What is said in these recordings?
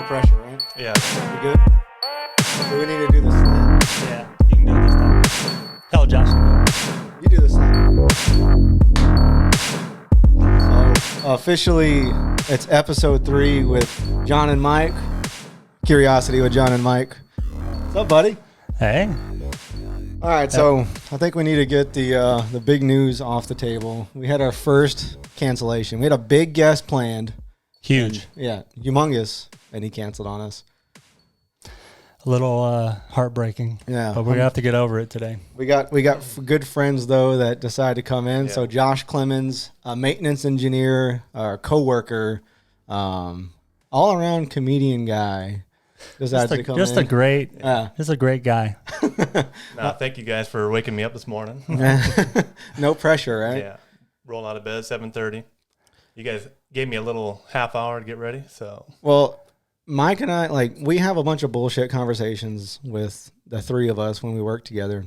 No pressure, right? Yeah. We good? So we need to do this. Yeah. You can do it this time. Tell Josh to do it. You do this thing. So officially, it's episode 3 with Jon and Mike. Curiosity with Jon and Mike. What's up, buddy? Hey. All right, so I think we need to get the big news off the table. We had our first cancellation. We had a big guest planned. Huge. Yeah, humongous, and he canceled on us. A little heartbreaking. Yeah, But we're going to have to get over it today. We got good friends, though, that decided to come in. Yeah. So Josh Clemens, a maintenance engineer, our coworker, all-around comedian guy, decided to come in. Just a great guy. No, thank you guys for waking me up this morning. No pressure, right? Yeah. Rolling out of bed, 7:30. You guys gave me a little half hour to get ready, so. Well, Mike and I, we have a bunch of bullshit conversations with the three of us when we work together.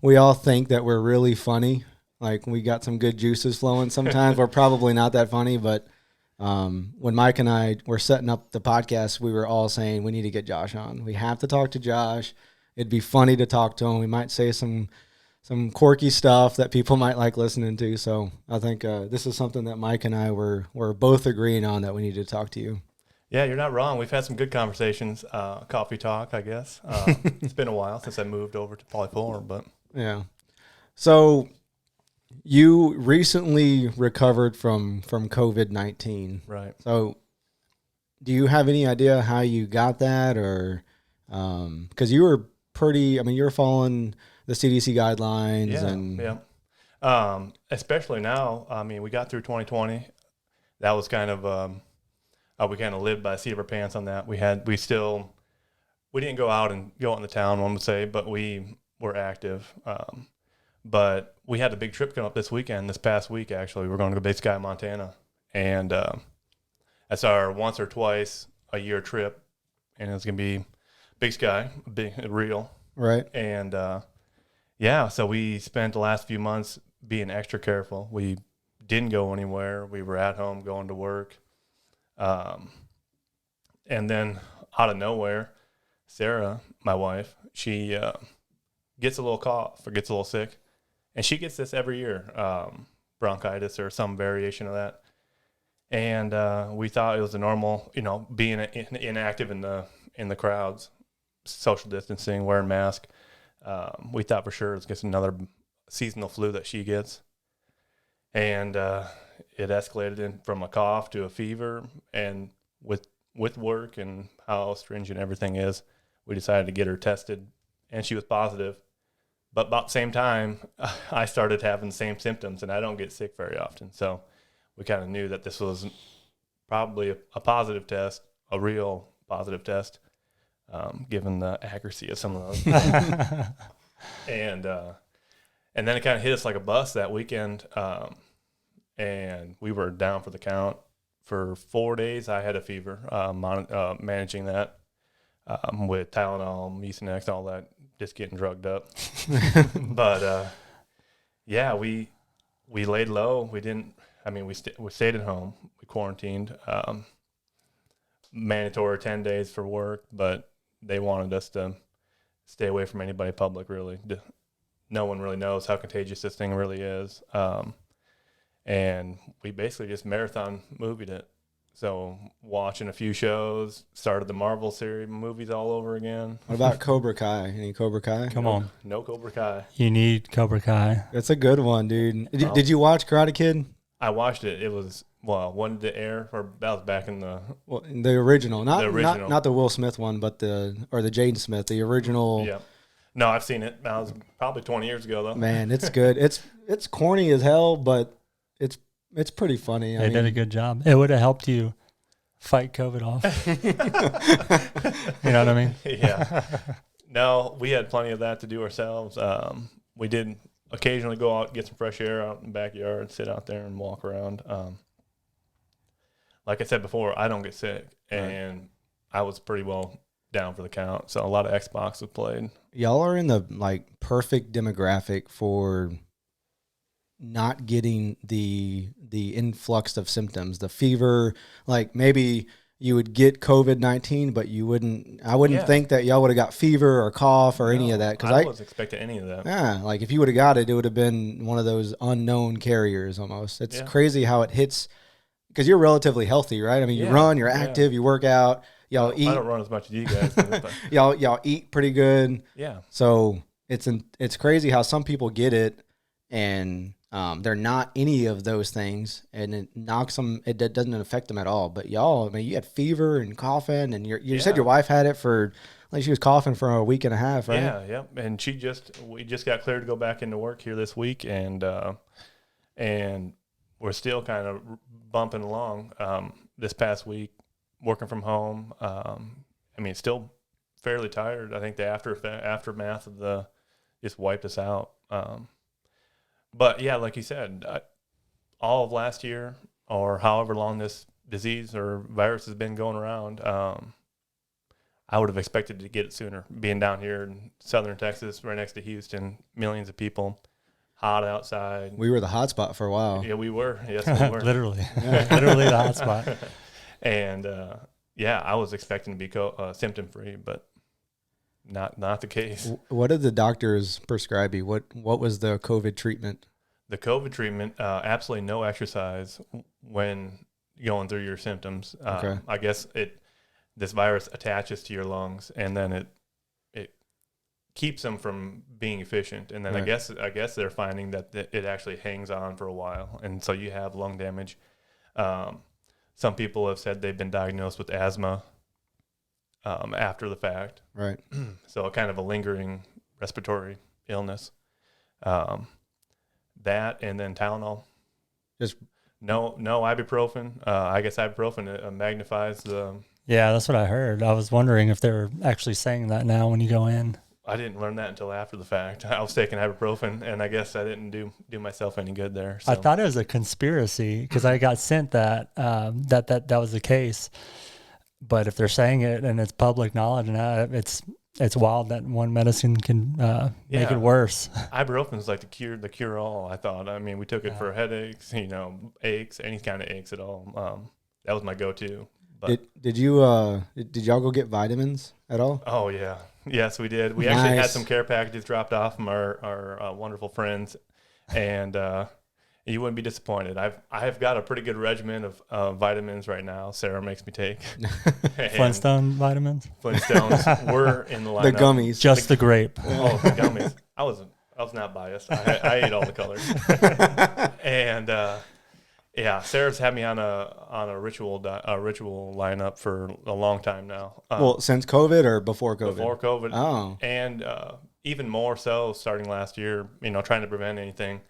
We all think that we're really funny. We got some good juices flowing. Sometimes we're probably not that funny, but when Mike and I were setting up the podcast, we were all saying we need to get Josh on. We have to talk to Josh. It'd be funny to talk to him. We might say some quirky stuff that people might like listening to. So I think this is something that Mike and I were both agreeing on, that we need to talk to you. Yeah, you're not wrong. We've had some good conversations. Coffee talk, I guess. It's been a while since I moved over to Polyforum, but. Yeah. So you recently recovered from COVID-19. Right. So do you have any idea how you got that, or because you were you were following the CDC guidelines? Yeah. Especially now, we got through 2020. That was kind of, we kind of lived by the seat of our pants on that. We didn't go out in the town, one would say, but we were active. But we had a big trip coming up this past week, actually. We're going to go Big Sky, Montana. And that's our once or twice a year trip. And it's going to be Big Sky, real. Right. And, so we spent the last few months being extra careful. We didn't go anywhere. We were at home going to work. And then out of nowhere, Sarah, my wife, she gets a little cough or gets a little sick. And she gets this every year, bronchitis or some variation of that. And we thought it was a normal, being inactive in the crowds, social distancing, wearing masks. We thought for sure it was just another seasonal flu that she gets. And it escalated from a cough to a fever. And with work and how stringent everything is, we decided to get her tested. And she was positive. But about the same time, I started having the same symptoms, and I don't get sick very often. So we kind of knew that this was probably a positive test, a real positive test, given the accuracy of some of those. And then it kind of hit us like a bus that weekend, and we were down for the count. For 4 days, I had a fever, managing that with Tylenol, Mucinex, all that. Just getting drugged up. But, we laid low. We didn't, we stayed at home. We quarantined. Mandatory 10 days for work, but they wanted us to stay away from anybody public, really. No one really knows how contagious this thing really is. And we basically just marathon movied it. So watching a few shows, started the Marvel series movies all over again. What about Cobra Kai? Any Cobra Kai? Come on. No Cobra Kai. You need Cobra Kai. It's a good one, dude. Did you watch Karate Kid? I watched it. It was, when did it air? Or that was back in the... Well, the original. Not the Will Smith one, but the Jaden Smith, the original. Yeah. No, I've seen it. That was probably 20 years ago, though. Man, it's good. It's corny as hell, but it's pretty funny. They did a good job. It would have helped you fight COVID off. You know what I mean? Yeah. No, we had plenty of that to do ourselves. We did occasionally go out, get some fresh air out in the backyard, sit out there and walk around. Like I said before, I don't get sick, and I was pretty well down for the count. So a lot of Xbox was played. Y'all are in the perfect demographic for not getting the influx of symptoms, the fever, maybe you would get COVID-19, but you wouldn't. I wouldn't think that y'all would have got fever or cough or any of that. I wasn't expecting any of that. Yeah, like if you would have got it, it would have been one of those unknown carriers almost. It's crazy how it hits because you're relatively healthy, right? I mean, you run, you're active, you work out, y'all eat. I don't run as much as you guys do, but y'all eat pretty good. Yeah. So it's crazy how some people get it and they're not any of those things, and it knocks them. It doesn't affect them at all. But y'all, I mean, you had fever and coughing, and you said your wife had it for like she was coughing for a week and a half, right? Yeah, yep. And we just got cleared to go back into work here this week, and we're still kind of bumping along. This past week, working from home. I mean, still fairly tired. I think the aftermath of the just wiped us out. But yeah, like you said, all of last year or however long this disease or virus has been going around, I would have expected to get it sooner. Being down here in southern Texas, right next to Houston, millions of people, hot outside. We were the hot spot for a while. Yeah, we were. Yes, we were. Literally. Literally the hot spot. And, I was expecting to be symptom-free, but not the case. What did the doctors prescribe you? What was the COVID treatment? The COVID treatment, absolutely no exercise when going through your symptoms. Okay. I guess this virus attaches to your lungs, and then it keeps them from being efficient. And then I guess they're finding that it actually hangs on for a while, and so you have lung damage. Some people have said they've been diagnosed with asthma after the fact. Right. So kind of a lingering respiratory illness. That and then Tylenol. Just no ibuprofen. I guess ibuprofen magnifies the. Yeah, that's what I heard. I was wondering if they're actually saying that now when you go in. I didn't learn that until after the fact. I was taking ibuprofen, and I guess I didn't do myself any good there. So. I thought it was a conspiracy because I got sent that that was the case. But if they're saying it and it's public knowledge, and it's wild that one medicine can make it worse. Ibuprofen is like the cure all. I thought. I mean, we took it for headaches, aches, any kind of aches at all. That was my go-to. But did y'all go get vitamins at all? Oh yeah, yes we did. We actually had some care packages dropped off from our wonderful friends, and you wouldn't be disappointed. I have got a pretty good regimen of vitamins right now. Sarah makes me take Flintstone vitamins. Flintstones. We're in the lineup. The gummies, just the grape. Oh, the gummies. I was not biased. I ate all the colors. And Sarah's had me on a ritual lineup for a long time now. Well, since COVID or before COVID? Before COVID. Oh, and even more so starting last year. Trying to prevent anything.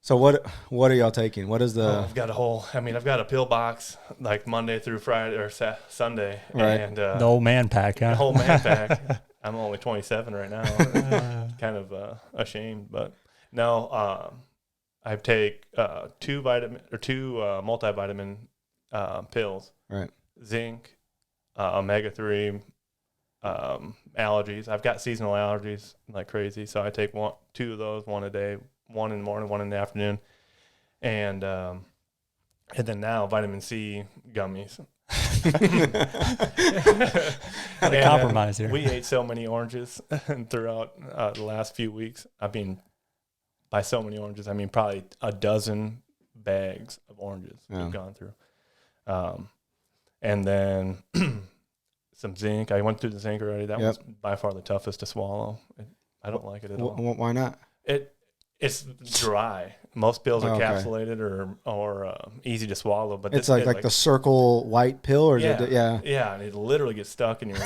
So what are y'all taking? What is the? I've got a pill box like Monday through Friday or Sunday, right. And the old man pack, huh? The whole man pack. I'm only 27 right now. Kind of ashamed, but no. I take two multivitamin pills. Right. Zinc, omega-3, allergies. I've got seasonal allergies like crazy, so I take two of those, one a day. One in the morning, one in the afternoon, and then now vitamin C gummies. Had a compromise here. We ate so many oranges throughout the last few weeks. I mean, by so many oranges, I mean probably a dozen bags of oranges we've gone through. And then some zinc. I went through the zinc already. That was by far the toughest to swallow. I don't like it at all. Why not? It's dry. Most pills are encapsulated or easy to swallow, but it's like the circle white pill, or yeah, and it literally gets stuck in in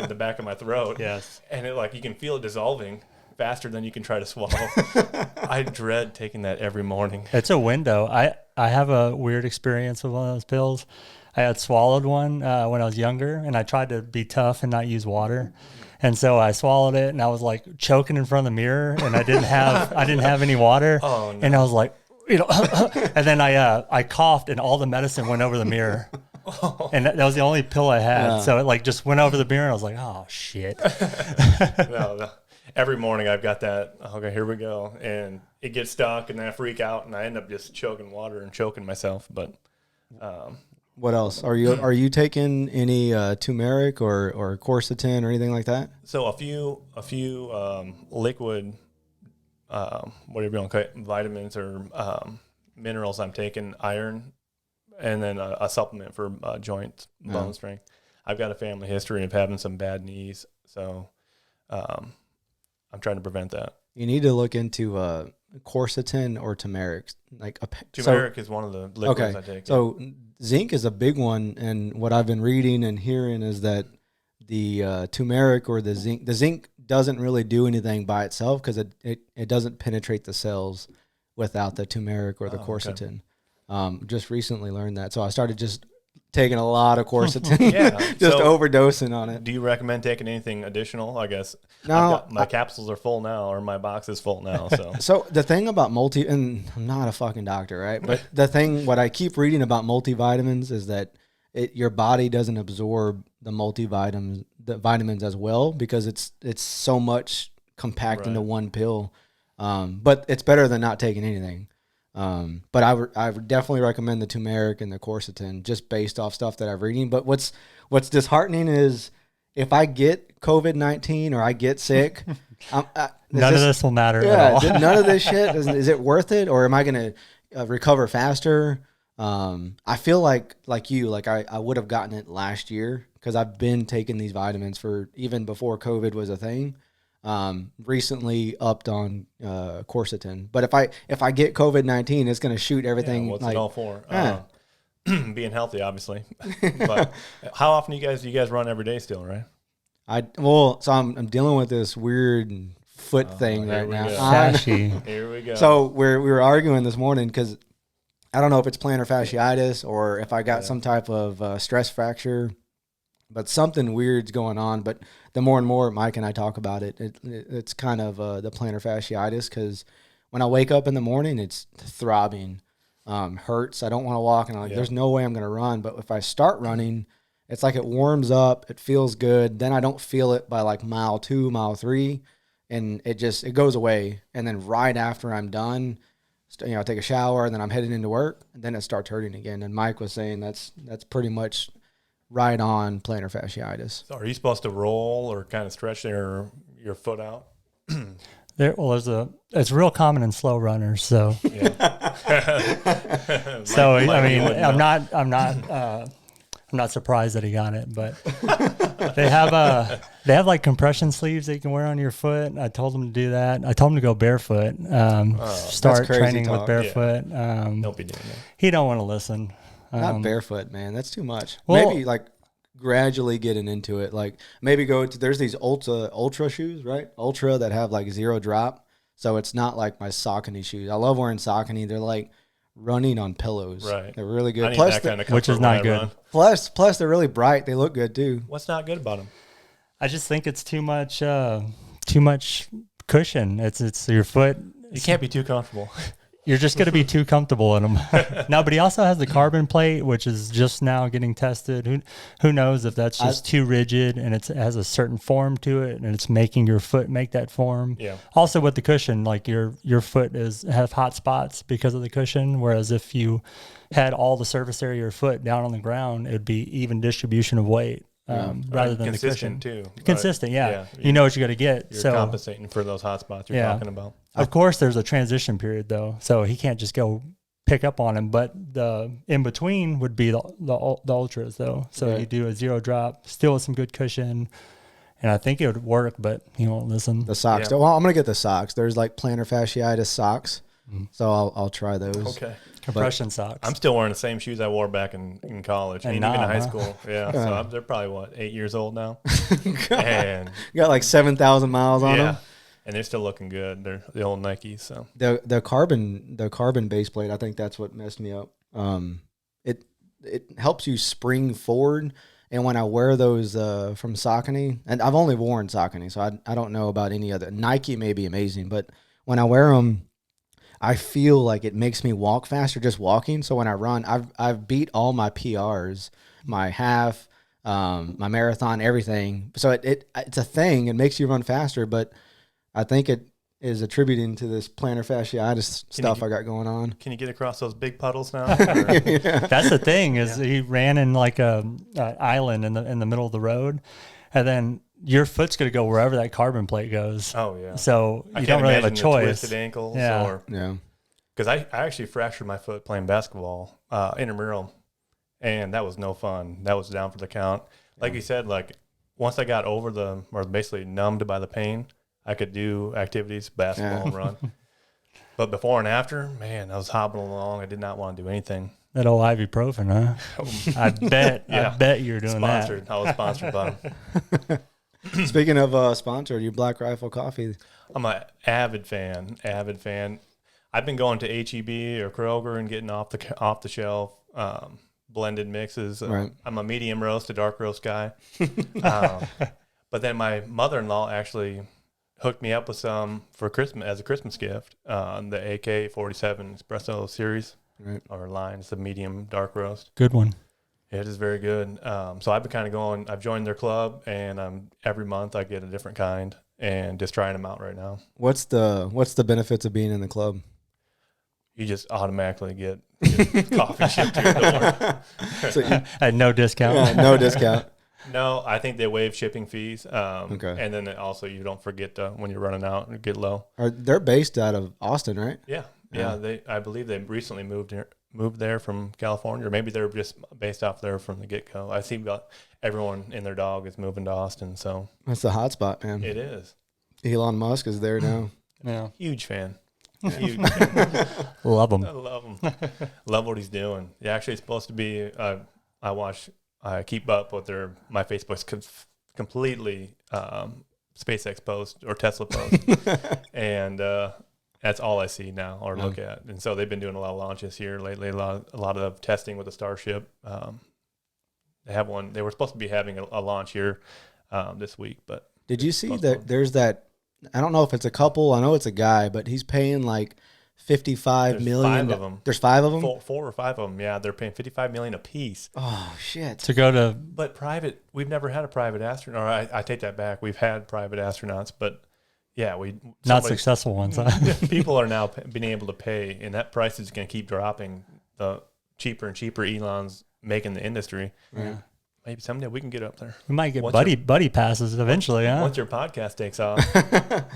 the back of my throat. Yes, and you can feel it dissolving faster than you can try to swallow. I dread taking that every morning. It's a window. I have a weird experience with one of those pills. I had swallowed one when I was younger, and I tried to be tough and not use water. And so I swallowed it, and I was like choking in front of the mirror, and I didn't have any water. Oh, no. And I was like, and then I coughed, and all the medicine went over the mirror. And that was the only pill I had. Yeah. So it just went over the mirror, and I was like, oh shit. No. Every morning I've got that. Okay, here we go, and it gets stuck, and then I freak out, and I end up just choking water and choking myself. But What else are you taking any turmeric or quercetin or anything like that? So a few liquid, whatever you want to call it, vitamins or minerals I'm taking, iron, and then a supplement for joint bone strength. I've got a family history of having some bad knees, so I'm trying to prevent that. You need to look into quercetin or turmeric. Turmeric is one of the liquids I take. So zinc is a big one, and what I've been reading and hearing is that the turmeric or the zinc doesn't really do anything by itself because it doesn't penetrate the cells without the turmeric or the quercetin. Okay. Just recently learned that, so I started just taking a lot of quercetin, just overdosing on it. Do you recommend taking anything additional? I guess no. My capsules are full now, or my box is full now. So the thing about and I'm not a fucking doctor, right? But what I keep reading about multivitamins is that your body doesn't absorb the vitamins as well because it's so much compact into one pill. But it's better than not taking anything. But I would definitely recommend the turmeric and the quercetin just based off stuff that I've reading. But what's disheartening is if I get COVID-19 or I get sick, none of this will matter at all. None of this shit. Is it worth it, or am I going to recover faster? I feel like you, I would have gotten it last year because I've been taking these vitamins for even before COVID was a thing. Recently upped on quercetin, but if I get COVID-19, it's going to shoot everything. What's it all for? Being healthy, obviously. But how often do you guys run every day still, right? So I'm dealing with this weird foot thing right now. Here we go. So we were arguing this morning because I don't know if it's plantar fasciitis or if I got some type of stress fracture, but something weird's going on. But the more and more Mike and I talk about it, it's kind of the plantar fasciitis because when I wake up in the morning, it's throbbing, hurts. I don't want to walk, and I'm like, there's no way I'm going to run. But if I start running, it's like it warms up, it feels good. Then I don't feel it by like mile 2, mile 3, and it goes away. And then right after I'm done, I take a shower, and then I'm heading into work, and then it starts hurting again. And Mike was saying that's pretty much right on plantar fasciitis. So are you supposed to roll or kind of stretch your foot out? It's real common in slow runners. So, so I'm not surprised that he got it, but they have like compression sleeves that you can wear on your foot. I told him to do that. I told him to go barefoot, start training with barefoot. Don't be doing that. He don't want to listen. Not barefoot, man. That's too much. Well, maybe like gradually getting into it. Like maybe there's these ultra shoes, right? Ultra that have like 0 drop. So it's not like my Saucony shoes. I love wearing Saucony. They're like running on pillows. Right. They're really good. Plus, which is not good. Plus they're really bright. They look good too. What's not good about them? I just think it's too much cushion. It's your foot. You can't be too comfortable. You're just going to be too comfortable in them. No, but he also has the carbon plate, which is just now getting tested. Who knows if that's just too rigid and it has a certain form to it and it's making your foot make that form. Yeah. Also with the cushion, like your foot have hot spots because of the cushion, whereas if you had all the surface area of your foot down on the ground, it would be even distribution of weight. Rather than the cushion too. Consistent, yeah. You know what you got to get. You're compensating for those hot spots you're talking about. Of course, there's a transition period though, so he can't just go pick up on him. But the in between would be the ultras though. So you do a 0 drop, still with some good cushion, and I think it would work. But he won't listen. The socks. Yeah. Well, I'm gonna get the socks. There's like plantar fasciitis socks, so I'll try those. Okay. Compression socks. I'm still wearing the same shoes I wore back in college and even in high school. Yeah, so they're probably 8 years old now. And you got like 7,000 miles on them. And they're still looking good. They're the old Nikes. So the carbon base plate, I think that's what messed me up. It helps you spring forward. And when I wear those from Saucony, and I've only worn Saucony, so I don't know about any other. Nike may be amazing, but when I wear them, I feel like it makes me walk faster just walking. So when I run, I've beat all my PRs, my half, my marathon, everything. So it's a thing. It makes you run faster, but I think it is attributing to this plantar fasciitis stuff I got going on. Can you get across those big puddles now? That's the thing is he ran in like a island in the middle of the road, and then your foot's going to go wherever that carbon plate goes. Oh yeah. So you don't really have a choice. Twisted ankles. Yeah. Because I actually fractured my foot playing basketball intramural, and that was no fun. That was down for the count. Like you said, like once I got over or basically numbed by the pain, I could do activities, basketball and run. But before and after, man, I was hobbling along. I did not want to do anything. That old ibuprofen, huh? I bet you're doing sponsored. that. I was sponsored by them. Speaking of sponsored, you Black Rifle Coffee. I'm an avid fan. I've been going to HEB or Kroger and getting off the shelf blended mixes. Right. I'm a medium roast to dark roast guy. But then my mother-in-law actually hooked me up with some for Christmas as a Christmas gift. The AK-47 Espresso series or line. It's a medium dark roast. Good one. It is very good. So I've been kind of going. I've joined their club, and every month I get a different kind, and just trying them out right now. What's the benefits of being in the club? You just automatically get coffee shipped to your door. So At no discount. Yeah, no discount. No, I think they waive shipping fees. Okay. And then also you don't forget when you're running out and get low. They're based out of Austin, right? Yeah. I believe they recently moved there from California, or maybe they're just based off there from the get-go. I see about everyone and their dog is moving to Austin, so That's the hot spot, man. it is. Elon Musk is there now. Yeah. Huge fan. Huge fan. Love them. I love him. Love what he's doing. Yeah, actually, it's supposed to be. I keep up with my Facebook's completely SpaceX post or Tesla post, and that's all I see now or look at. And so they've been doing a lot of launches here lately. A lot of testing with the Starship. They have one. They were supposed to be having a launch here this week, but did you see that? There's that. I don't know if it's a couple. I know it's a guy, but he's paying like $55 million. 5 of them. There's 5 of them. 4 or 5 of them. Yeah, they're paying $55 million a piece. Oh shit! To go to. But private, we've never had a private astronaut. Or I take that back. We've had private astronauts, but yeah, not successful ones. Huh? People are now being able to pay, and that price is going to keep dropping. The cheaper and cheaper Elon's making the industry. Yeah. Maybe someday we can get up there. We might get buddy passes eventually, huh? Once your podcast takes off.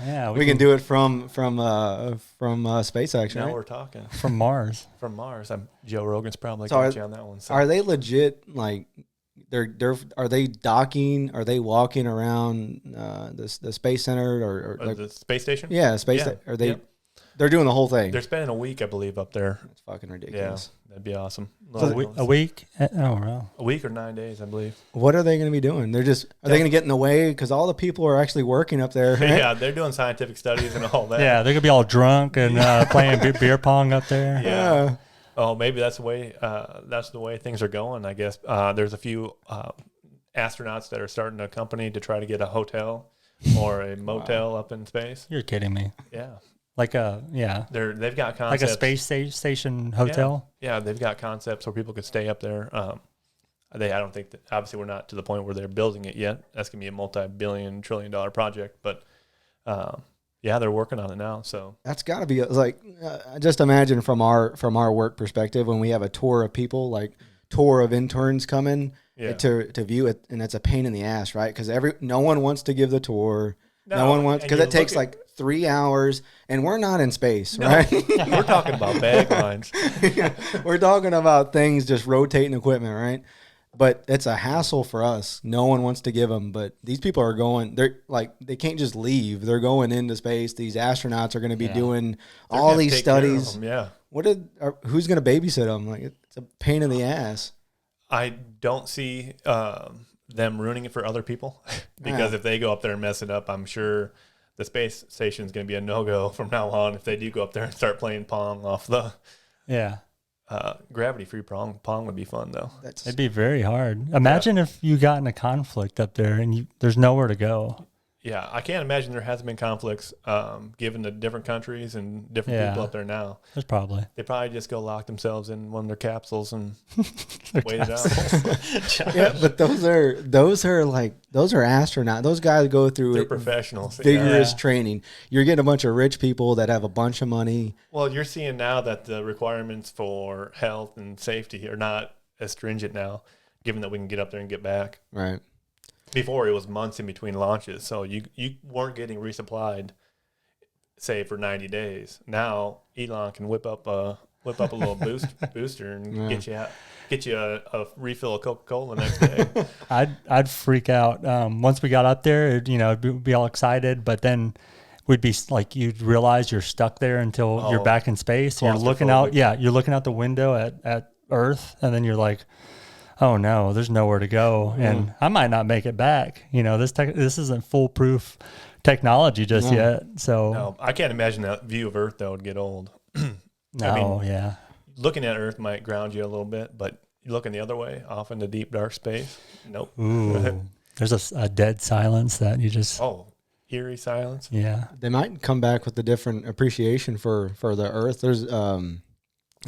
Yeah, we can do it from SpaceX. Now right? we're talking from Mars. From Mars. Joe Rogan's probably So got you on that one. So. Are they legit? Like, are they docking? Are they walking around the space center or like, the space station? Yeah, space. Yeah. Are they? Yep. They're doing the whole thing. They're spending a week, I believe, up there. It's fucking ridiculous. Yeah, that'd be awesome. A week? Oh, wow. A week or 9 days, I believe. What are they going to be doing? Are they going to get in the way? Because all the people are actually working up there. Right? Yeah, they're doing scientific studies and all that. Yeah, they're going to be all drunk and playing beer pong up there. Yeah. Oh, maybe that's the way. That's the way things are going. I guess there's a few astronauts that are starting a company to try to get a hotel or a motel up in space. You're kidding me. Yeah. Like They've got concepts. Like a space station hotel. Yeah, they've got concepts where people could stay up there. I don't think that, obviously we're not to the point where they're building it yet. That's gonna be a multi-billion, trillion-dollar project, but they're working on it now. So that's got to be like just imagine from our work perspective when we have a tour of people, like tour of interns coming to view it, and it's a pain in the ass, right? Because no one wants to give the tour. No one wants, because it takes like 3 hours, and we're not in space, right? We're talking about bag lines. We're talking about things just rotating equipment, right? But it's a hassle for us. No one wants to give them, but these people are going. They're like, they can't just leave. They're going into space. These astronauts are going to be doing all these studies. Yeah. Who's going to babysit them? Like, it's a pain in the ass. I don't see them ruining it for other people because if they go up there and mess it up, I'm sure the space station is going to be a no-go from now on if they do go up there and start playing pong off the gravity-free pong. Pong would be fun, though. It'd be very hard. Imagine if you got in a conflict up there and there's nowhere to go. Yeah, I can't imagine there hasn't been conflicts given the different countries and different people up there now. There's probably. They probably just go lock themselves in one of their capsules and wait it out. Yeah, but those are astronauts. Those guys go through They're professionals. vigorous training. You're getting a bunch of rich people that have a bunch of money. Well, you're seeing now that the requirements for health and safety are not as stringent now, given that we can get up there and get back. Right. Before, it was months in between launches, so you weren't getting resupplied, say, for 90 days. Now Elon can whip up a little booster and get you a refill of Coca-Cola the next day. I'd freak out. Once we got up there, it'd be all excited, but then we'd be like, you'd realize you're stuck there until you're back in space. You're looking out. Yeah, you're looking out the window at Earth, and then you're like, oh no, there's nowhere to go, and I might not make it back. This isn't foolproof technology just yet. So no, I can't imagine that view of Earth though would get old. Looking at Earth might ground you a little bit, but looking the other way, off into deep dark space, nope. Ooh, there's a dead silence that you just eerie silence. Yeah, they might come back with a different appreciation for the Earth. There's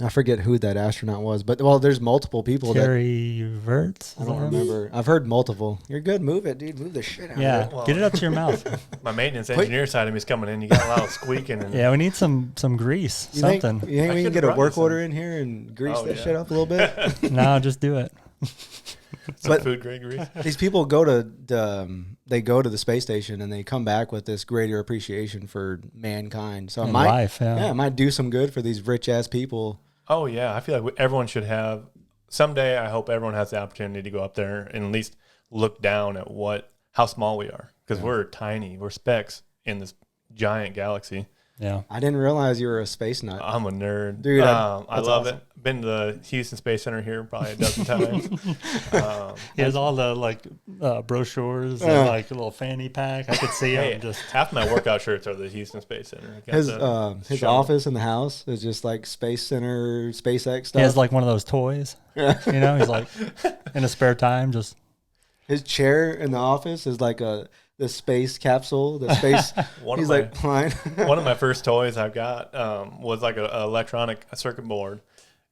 I forget who that astronaut was, but there's multiple people. Carrie Verts? I don't remember. I've heard multiple. You're good. Move it, dude. Move the shit out. Yeah, of it. get it up to your mouth. My maintenance engineer side of me is coming in. You got a lot of squeaking. And yeah, we need some grease, you something. Think we can get a work order in here and grease that shit up a little bit? No, just do it. Some food grade grease. These people go to the space station and they come back with this greater appreciation for mankind. So it might do some good for these rich ass people. Oh yeah, I feel like everyone should have. Someday, I hope everyone has the opportunity to go up there and at least look down at how small we are, because we're tiny. We're specks in this giant galaxy. Yeah, I didn't realize you were a space nut. I'm a nerd, dude. I love it. Been to the Houston Space Center here probably a dozen times. He has all the brochures and like a little fanny pack. I could see him just. Half my workout shirts are the Houston Space Center. His office in the house is just like Space Center, SpaceX stuff. He has like one of those toys. He's like in his spare time just. His chair in the office is like the space capsule, the space. He's like flying. One of my first toys I've got was like an electronic circuit board,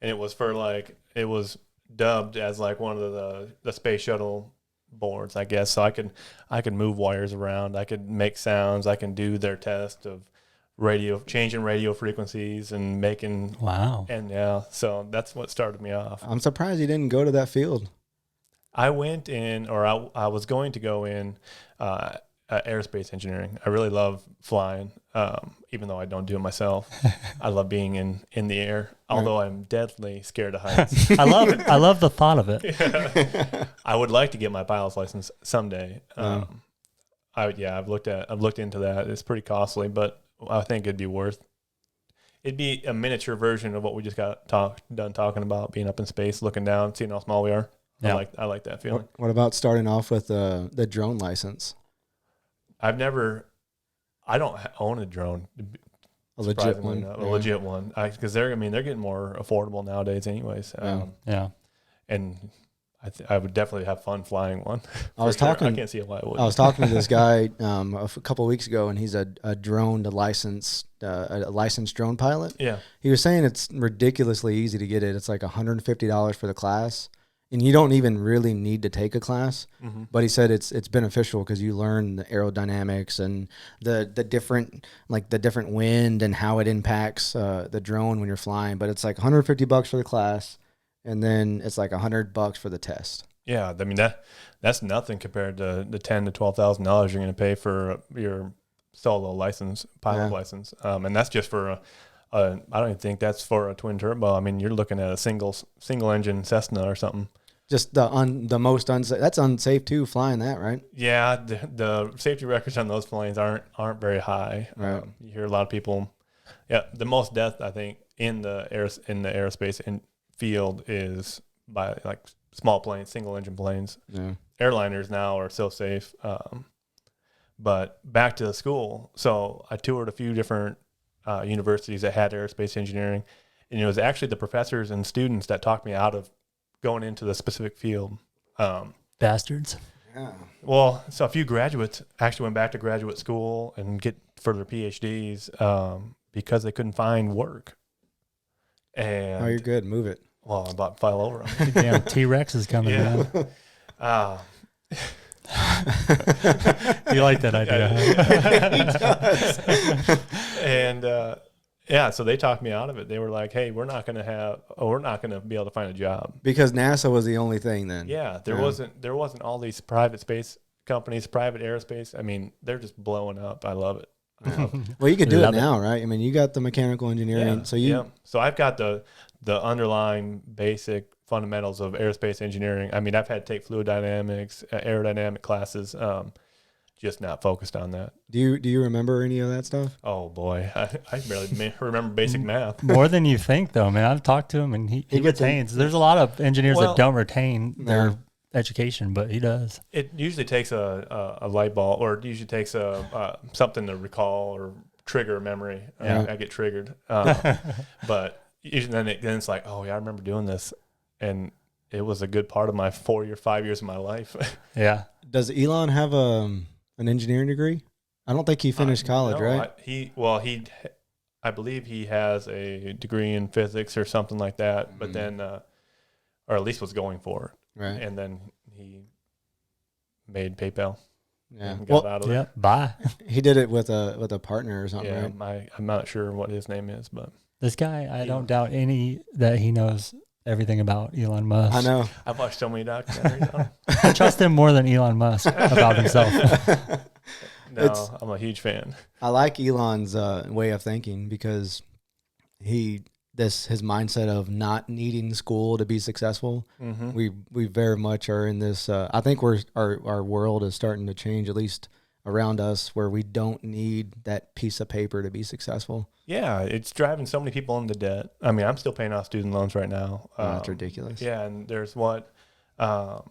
and it was dubbed as like one of the space shuttle boards, I guess. So I could move wires around, I could make sounds, I can do their test of changing radio frequencies and making. Wow. And so that's what started me off. I'm surprised you didn't go to that field. I went in, or I was going to go in aerospace engineering. I really love flying, even though I don't do it myself. I love being in the air, although I'm deadly scared of heights. I love the thought of it. Yeah. I would like to get my pilot's license someday. I've looked into that. It's pretty costly, but I think it'd be a miniature version of what we just got done talking about, being up in space, looking down, seeing how small we are. Yeah. I like that feeling. What about starting off with the drone license? I don't own a drone. A legit one. A legit one. Because they're getting more affordable nowadays anyways. And I would definitely have fun flying one. I can't see why I would. I was talking to this guy a couple of weeks ago, and he's a licensed drone pilot. Yeah. He was saying it's ridiculously easy to get it. It's like $150 for the class. And you don't even really need to take a class, but he said it's beneficial because you learn the aerodynamics and the different wind and how it impacts the drone when you're flying. But it's like $150 for the class, and then it's like $100 for the test. Yeah, I mean that's nothing compared to the $10,000 to $12,000 you're going to pay for your solo pilot license, and that's just for I don't even think that's for a twin turbo. I mean, you're looking at a single engine Cessna or something. Just the most unsafe. That's unsafe too, flying that, right? Yeah, the safety records on those planes aren't very high. Right. You hear a lot of people. Yeah, the most death I think in the aerospace field is by like small planes, single engine planes. Yeah. Airliners now are so safe. But back to the school. So I toured a few different universities that had aerospace engineering, and it was actually the professors and students that talked me out of going into the specific field. Bastards. Yeah. Well, so a few graduates actually went back to graduate school and get further PhDs because they couldn't find work. And Oh, you're good. Move it. well, I'm about to file over them. Damn, T-Rex is coming Yeah. down. You like that idea? He does. And yeah, so they talked me out of it. They were like, "Hey, we're not going to be able to find a job Because NASA was the only thing then. Yeah, there wasn't all these private space companies, private aerospace. I mean, they're just blowing up. I love it. Well, you could do it Love it. now, right? I mean, you got the mechanical engineering. So I've got the underlying basic fundamentals of aerospace engineering. I mean, I've had to take fluid dynamics, aerodynamic classes, just not focused on that. Do you remember any of that stuff? Oh boy, I barely remember basic math. More than you think, though, man. I've talked to him, and he gets retains. There's a lot of engineers Well, that don't retain their No. education, but he does. It usually takes a light bulb, or it usually takes something to recall or trigger a memory. Yeah. I get triggered, but usually then it's like, oh yeah, I remember doing this, and it was a good part of my 5 years of my life. Yeah. Does Elon have an engineering degree? I don't think he finished college, No, right? I believe he has a degree in physics or something like that, but then, or at least was going for it. Right. And then he made PayPal. Yeah. And got Well, out of it. Yep. Bye. he did it with a partner or something, Yeah, right? I'm not sure what his name is, but This guy, I don't doubt that he knows everything about Elon Musk. I know. I've watched so many documentaries on him. I trust him more than Elon Musk about himself. No, I'm a huge fan. I like Elon's way of thinking because his mindset of not needing school to be successful. Mm-hmm. We very much are in this. I think our world is starting to change, at least around us, where we don't need that piece of paper to be successful. Yeah, it's driving so many people into debt. I mean, I'm still paying off student loans right now. That's ridiculous. Yeah, and there's 1.5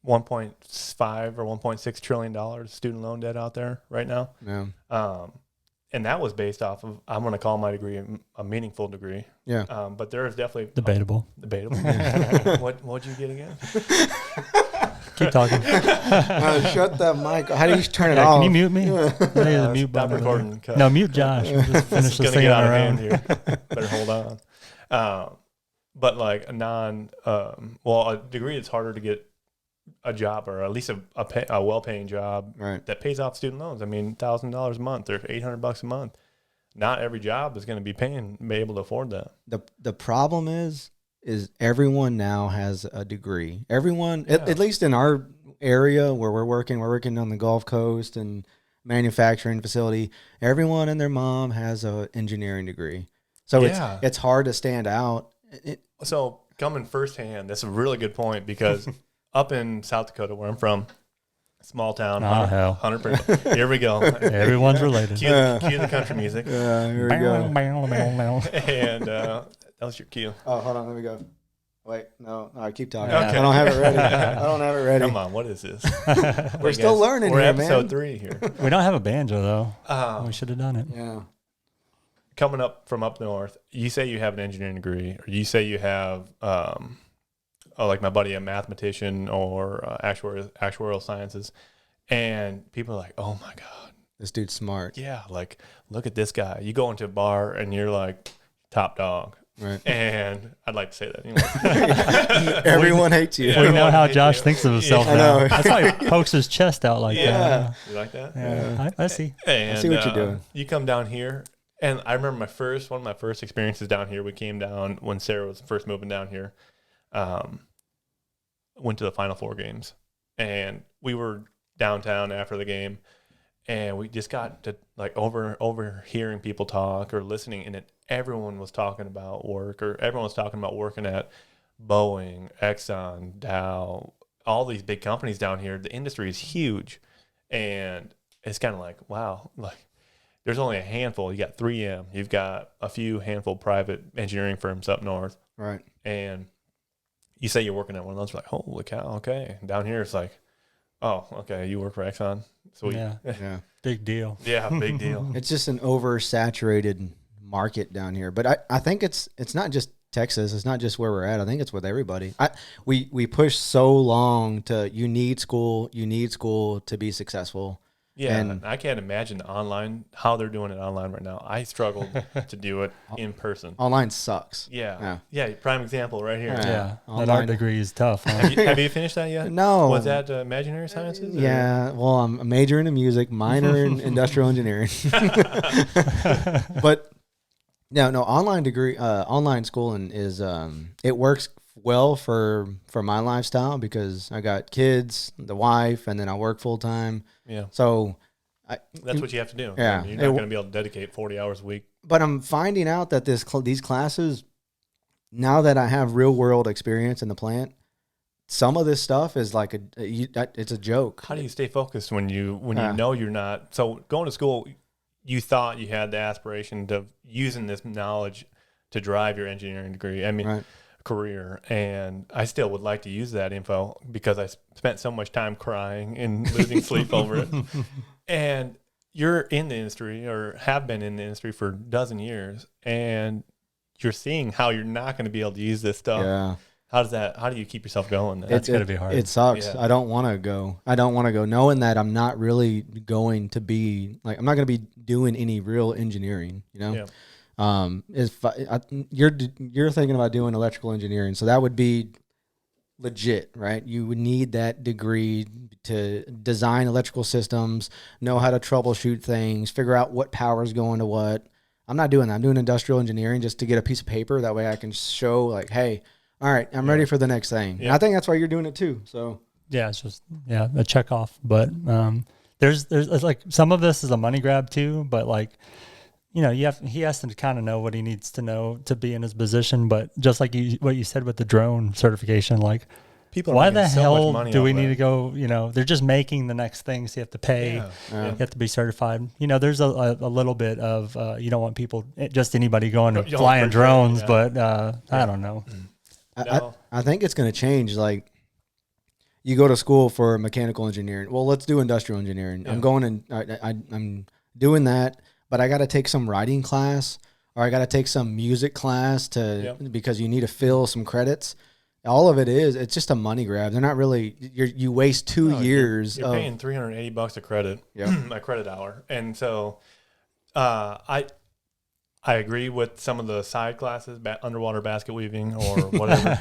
or 1.6 trillion dollars student loan debt out there right now. Yeah. And that was based off of, I'm going to call my degree a meaningful degree. Yeah. But there is definitely Debatable. debatable. What'd you get again? Keep talking. Shut that mic. How do you turn it Yeah, off? can you mute me? There's a mute Stop button over recording. there. Cut. No, mute Josh. We'll just finish It's this gonna thing get on out our of own. hand here. Better hold on. But like a degree, it's harder to get a job, or at least a well-paying job Right. that pays off student loans. I mean, $1,000 a month or $800 a month. Not every job is going to be able to afford that. The problem is everyone now has a degree. Everyone, at least in our area where we're working on the Gulf Coast and manufacturing facility, everyone and their mom has an engineering degree. So it's hard to stand out. So coming firsthand, that's a really good point, because up in South Dakota, where I'm from, small town, hell. 100%. Here we go. Everyone's related. Cue the country music. Here we go. And that was your cue. Oh, hold on. Let me go. Wait, no, keep talking. Okay. I don't have it ready. I don't have it ready. Come on, what is this? We're still learning We're here, episode man. 3 here. We don't have a banjo, though. We should have done it. Yeah. Coming up from up north, you say you have an engineering degree, or you say you have, like my buddy, a mathematician or actuarial sciences, and people are like, oh my God. This dude's smart. Yeah, like, look at this guy. You go into a bar and you're like top dog. Right. And I'd like to say that anyway. Everyone hates you. Yeah. We know how Everyone Josh hates you. thinks of himself I now. know. That's why he pokes his chest out like that. You like that? Yeah. I see. And, I see what you're doing. You come down here, and I remember one of my first experiences down here. We came down when Sarah was first moving down here. Went to the Final Four games, and we were downtown after the game, and we just got to like overhearing people talk or listening, and everyone was talking about work, or everyone was talking about working at Boeing, Exxon, Dow, all these big companies down here. The industry is huge, and it's kind of like, wow, like there's only a handful. You got 3M, you've got a few handful private engineering firms up north, Right. and you say you're working at one of those, like, holy cow, okay. Down here, it's like, oh, okay, you work for Exxon, sweet. Yeah. Big deal. Yeah, big deal. It's just an oversaturated market down here. But I think it's not just Texas. It's not just where we're at. I think it's with everybody. We push so long to you need school to be successful. Yeah, and I can't imagine how they're doing it online right now. I struggled to do it in person. Online sucks. Yeah. Prime example right here. Yeah, Online. that art degree is tough. Huh? Have you finished that yet? No. Was that imaginary sciences? Yeah. Well, I'm a major in music, minor in industrial engineering. But no, online schooling is it works well for my lifestyle because I got kids, the wife, and then I work full time. Yeah. So that's what you have to do. Yeah. You're not going to be able to dedicate 40 hours a week. But I'm finding out that these classes, now that I have real world experience in the plant, some of this stuff is like it's a joke. How do you stay focused when you know you're not? So going to school, you thought you had the aspiration of using this knowledge to drive your engineering degree. I mean, Right. career, and I still would like to use that info because I spent so much time crying and losing sleep over it. And you're in the industry or have been in the industry for a dozen years, and you're seeing how you're not going to be able to use this stuff. Yeah. How do you keep yourself going then? That's got to be hard. It sucks. Yeah. I don't want to go knowing that I'm not really going to be I'm not going to be doing any real engineering, Yeah. You're thinking about doing electrical engineering, so that would be legit, right? You would need that degree to design electrical systems, know how to troubleshoot things, figure out what power is going to what. I'm not doing that. I'm doing industrial engineering just to get a piece of paper. That way I can show hey, all right, I'm ready for the next thing. Yeah. And I think that's why you're doing it too. So Yeah, it's just a check off. But there's like some of this is a money grab too. But he has to kind of know what he needs to know to be in his position. But just like what you said with the drone certification, People are why making the so much hell money do we off need that. to go? They're just making the next thing, so you have to pay. Yeah. You have to be certified. There's a little bit of you don't want people, just anybody going to You don't flying want to- drones, yeah. but I don't know. No. I think it's going to change. You go to school for mechanical engineering. Well, let's do industrial engineering. Yeah. I'm going and I'm doing that, but I got to take some writing class or I got to take some music class because you need to fill some credits. All of it's just a money grab. They're not really. You waste 2 years. You're paying $380 a credit, a credit hour, and so I agree with some of the side classes, underwater basket weaving or whatever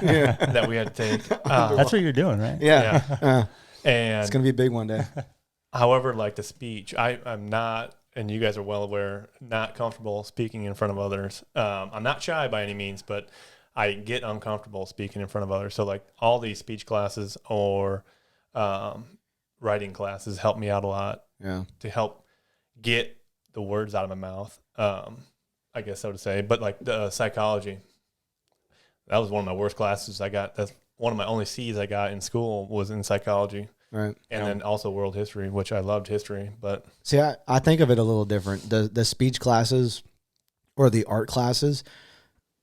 that we had to take. That's what you're doing, right? Yeah. And It's going to be a big one day. however, the speech, I'm not, and you guys are well aware, not comfortable speaking in front of others. I'm not shy by any means, but I get uncomfortable speaking in front of others. So all these speech classes or writing classes help me out a lot to help get the words out of my mouth. I guess so to say, but the psychology, that was one of my worst classes I got. That's one of my only C's I got in school was in psychology. Right. And then also world history, which I loved history, but See, I think of it a little different. The speech classes or the art classes,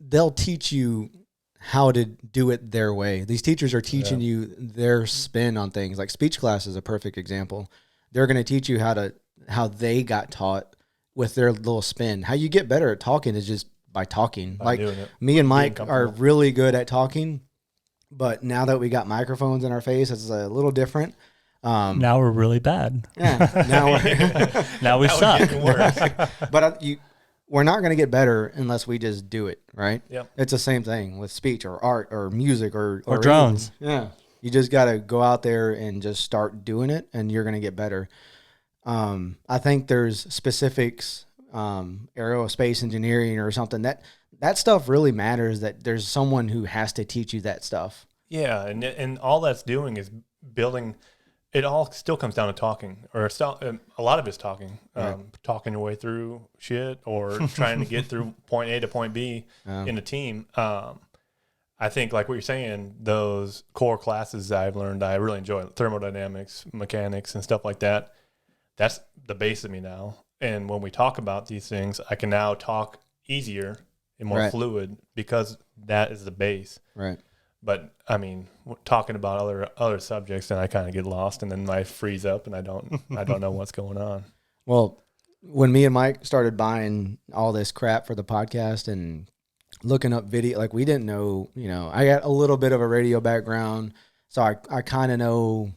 they'll teach you how to do it their way. These teachers are teaching you their spin on things. Speech class is a perfect example. They're going to teach you how they got taught with their little spin. How you get better at talking is just by talking. By doing it. Me and Mike Being are comfortable. really good at talking, but now that we got microphones in our face, it's a little different. Now we're really bad. Yeah, Now we suck. Getting worse. but we're not going to get better unless we just do it, right? Yep. It's the same thing with speech or art or music or drones. anything. Yeah. You just got to go out there and just start doing it and you're going to get better. I think there's specifics, aerospace engineering or something that stuff really matters, that there's someone who has to teach you that stuff. Yeah, and all that's doing is building. It all still comes down to talking, or a lot of it's talking, talking your way through shit, or trying to get through point A to point B in a team. I think, like what you're saying, those core classes that I've learned, I really enjoy thermodynamics, mechanics, and stuff like that. That's the base of me now. And when we talk about these things, I can now talk easier and more fluid because that is the base. Right. But I mean, talking about other subjects, then I kind of get lost, and then I freeze up, and I don't know what's going on. Well, when me and Mike started buying all this crap for the podcast, and looking up video. Like we didn't know, I got a little bit of a radio background, so I kind of know